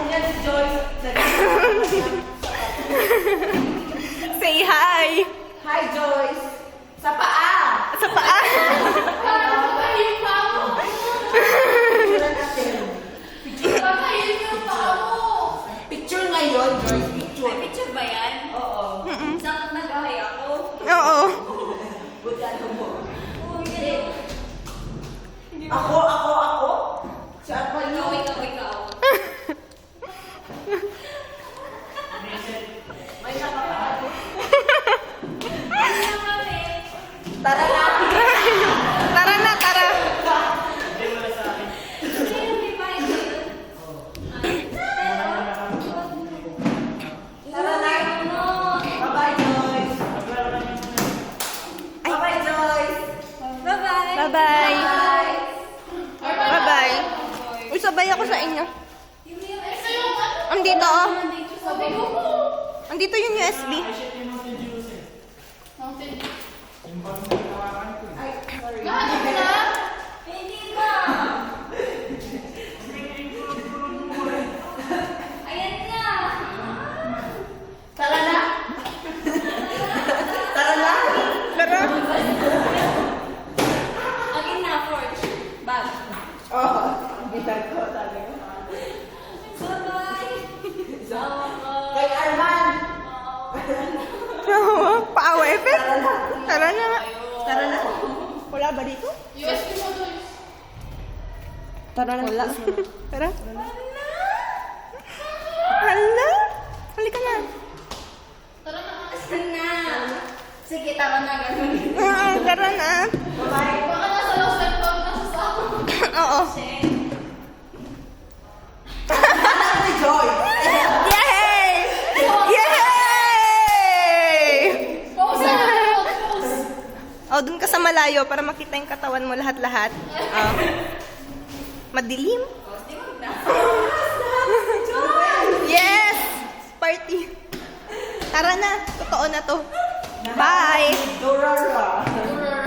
Ayan si Joyce. Say hi! Hi, Joyce. Sa paa. Sa paa! Picture ngayon, Joyce. Picture. May picture ba yan? Oo. Saan nag-ahay ako? Oo. Buti mo. Oo, hindi. Ako. Siya pa Ikaw, yun. ikaw. May nakapaan. Ano na kami? Tara na. Tara na, tara! Sino may bahay dito? Tara na. Ano? Bye-bye, Joyce. Bye-bye, Joyce. Bye-bye. Bye-bye! Bye. Bye-bye! Uy, sabay ako sa inyo. Andito, oh. Andito yung USB. Hindi na. Ayan na. Tara na. Tara na. Tara! Akin na, Forge. Bag. Oo. Bitan ko talaga. Bye-bye. Sama ko. Kay Arman. Paawa effect? Tara na! Tara na. Wala ba dito? USB mo doon. Tara na. Wala. Tara. Hala! Halika na. Asan na? Sige, tara na. Ganun. Tara na. Bye-bye. Baka nasa lost and found na sa sako. Oo. Si Joyce. Yay! Yay! Pause na lang. Pause. Oh, dun ka sa malayo para makita yung katawan mo lahat-lahat. Oh. Madilim. Yes! Party. Tara na. Totoo na to. Bye! Dorara.